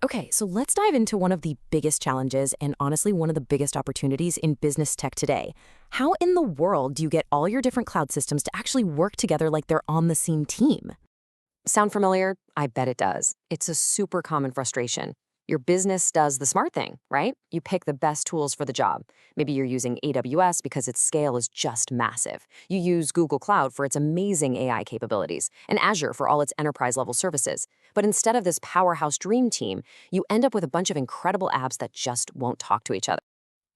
Okay, so let's dive into one of the biggest challenges and honestly one of the biggest opportunities in business tech today. How in the world do you get all your different cloud systems to actually work together like they're on the same team? Sound familiar? I bet it does. It's a super common frustration. Your business does the smart thing, right? You pick the best tools for the job. Maybe you're using AWS because its scale is just massive. You use Google Cloud for its amazing AI capabilities, and Azure for all its enterprise-level services. But instead of this powerhouse dream team, you end up with a bunch of incredible apps that just won't talk to each other.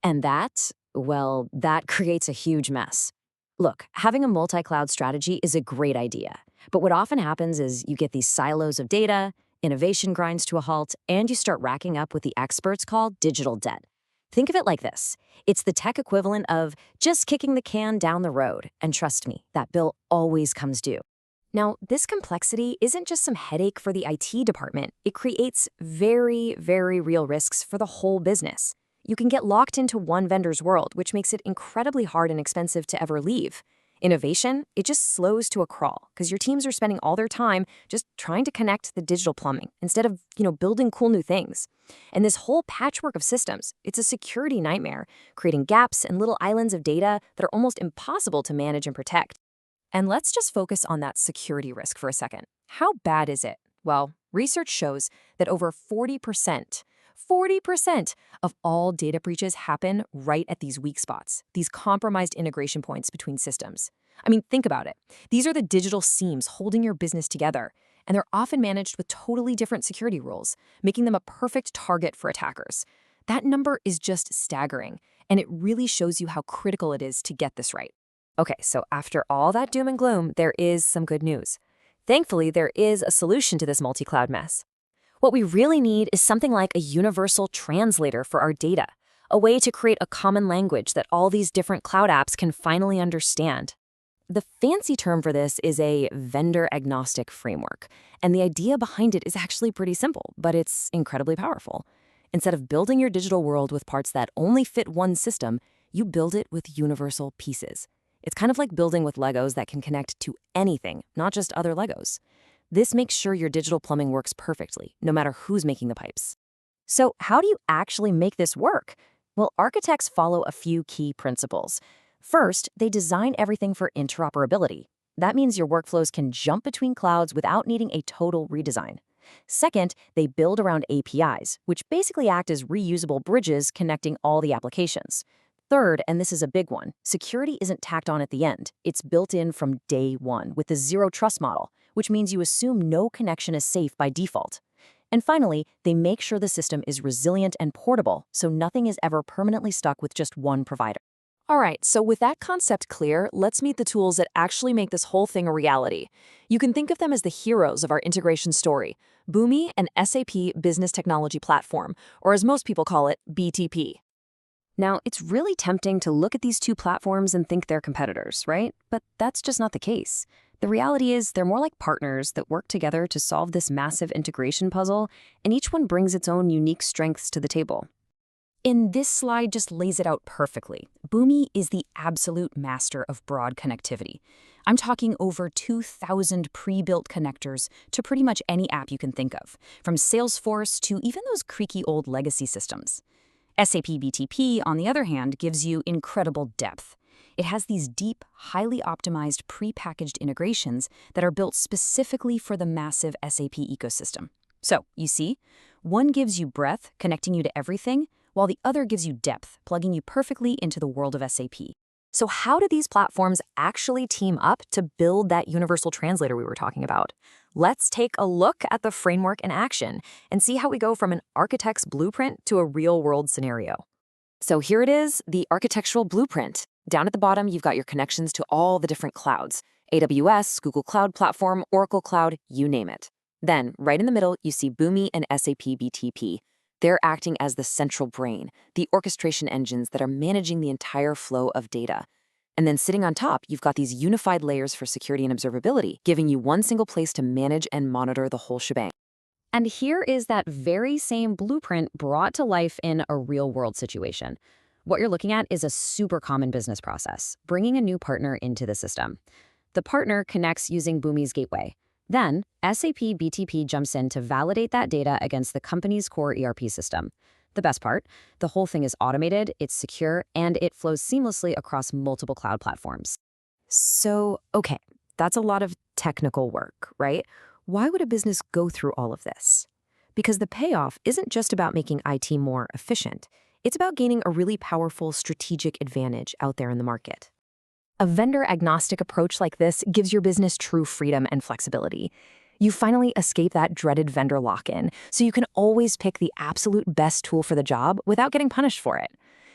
And that creates a huge mess. Look, having a multi-cloud strategy is a great idea. But what often happens is you get these silos of data, innovation grinds to a halt, and you start racking up what the experts call digital debt. Think of it like this. It's the tech equivalent of just kicking the can down the road. And trust me, that bill always comes due. Now, this complexity isn't just some headache for the IT department. It creates very, very real risks for the whole business. You can get locked into one vendor's world, which makes it incredibly hard and expensive to ever leave. Innovation, it just slows to a crawl because your teams are spending all their time just trying to connect the digital plumbing instead of, building cool new things. And this whole patchwork of systems, it's a security nightmare, creating gaps and little islands of data that are almost impossible to manage and protect. And let's just focus on that security risk for a second. How bad is it? Well, research shows that over 40% of all data breaches happen right at these weak spots, these compromised integration points between systems. I mean, think about it. These are the digital seams holding your business together, and they're often managed with totally different security rules, making them a perfect target for attackers. That number is just staggering, and it really shows you how critical it is to get this right. Okay, so after all that doom and gloom, there is some good news. Thankfully, there is a solution to this multi-cloud mess. What we really need is something like a universal translator for our data, a way to create a common language that all these different cloud apps can finally understand. The fancy term for this is a vendor-agnostic framework, and the idea behind it is actually pretty simple, but it's incredibly powerful. Instead of building your digital world with parts that only fit one system, you build it with universal pieces. It's kind of like building with Legos that can connect to anything, not just other Legos. This makes sure your digital plumbing works perfectly, no matter who's making the pipes. So how do you actually make this work? Well, architects follow a few key principles. First, they design everything for interoperability. That means your workflows can jump between clouds without needing a total redesign. Second, they build around APIs, which basically act as reusable bridges connecting all the applications. Third, and this is a big one, security isn't tacked on at the end. It's built in from day one with the zero trust model, which means you assume no connection is safe by default. And finally, they make sure the system is resilient and portable, so nothing is ever permanently stuck with just one provider. All right, so with that concept clear, let's meet the tools that actually make this whole thing a reality. You can think of them as the heroes of our integration story, Boomi and SAP Business Technology Platform, or as most people call it, BTP. Now, it's really tempting to look at these two platforms and think they're competitors, right? But that's just not the case. The reality is they're more like partners that work together to solve this massive integration puzzle, and each one brings its own unique strengths to the table. In this slide just lays it out perfectly. Boomi is the absolute master of broad connectivity. I'm talking over 2,000 pre-built connectors to pretty much any app you can think of, from Salesforce to even those creaky old legacy systems. SAP BTP, on the other hand, gives you incredible depth. It has these deep, highly optimized pre-packaged integrations that are built specifically for the massive SAP ecosystem. So, you see, one gives you breadth, connecting you to everything, while the other gives you depth, plugging you perfectly into the world of SAP. So how do these platforms actually team up to build that universal translator we were talking about? Let's take a look at the framework in action and see how we go from an architect's blueprint to a real-world scenario. So here it is, the architectural blueprint. Down at the bottom, you've got your connections to all the different clouds: AWS, Google Cloud Platform, Oracle Cloud, you name it. Then, right in the middle, you see Boomi and SAP BTP. They're acting as the central brain, the orchestration engines that are managing the entire flow of data. And then sitting on top, you've got these unified layers for security and observability, giving you one single place to manage and monitor the whole shebang. And here is that very same blueprint brought to life in a real-world situation. What you're looking at is a super common business process, bringing a new partner into the system. The partner connects using Boomi's gateway. Then, SAP BTP jumps in to validate that data against the company's core ERP system. The best part, the whole thing is automated, it's secure, and it flows seamlessly across multiple cloud platforms. So, okay, that's a lot of technical work, right? Why would a business go through all of this? Because the payoff isn't just about making IT more efficient. It's about gaining a really powerful strategic advantage out there in the market. A vendor-agnostic approach like this gives your business true freedom and flexibility. You finally escape that dreaded vendor lock-in, so you can always pick the absolute best tool for the job without getting punished for it.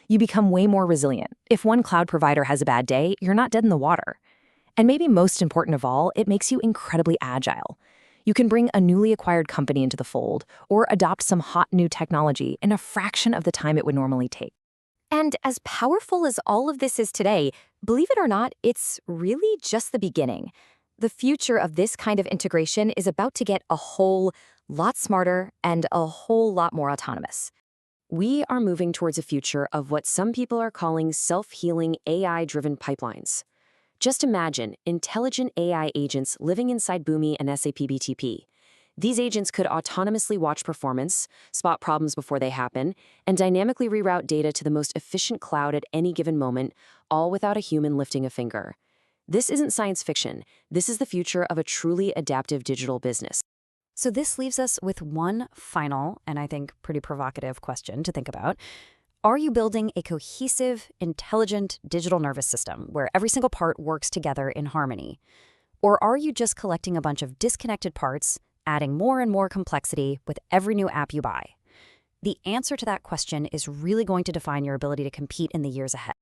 You become way more resilient. If one cloud provider has a bad day, you're not dead in the water. And maybe most important of all, it makes you incredibly agile. You can bring a newly acquired company into the fold or adopt some hot new technology in a fraction of the time it would normally take. And as powerful as all of this is today, believe it or not, it's really just the beginning. The future of this kind of integration is about to get a whole lot smarter and a whole lot more autonomous. We are moving towards a future of what some people are calling self-healing AI-driven pipelines. Just imagine intelligent AI agents living inside Boomi and SAP BTP. These agents could autonomously watch performance, spot problems before they happen, and dynamically reroute data to the most efficient cloud at any given moment, all without a human lifting a finger. This isn't science fiction. This is the future of a truly adaptive digital business. So this leaves us with one final, and I think pretty provocative question to think about. Are you building a cohesive, intelligent digital nervous system where every single part works together in harmony? Or are you just collecting a bunch of disconnected parts, adding more and more complexity with every new app you buy? The answer to that question is really going to define your ability to compete in the years ahead.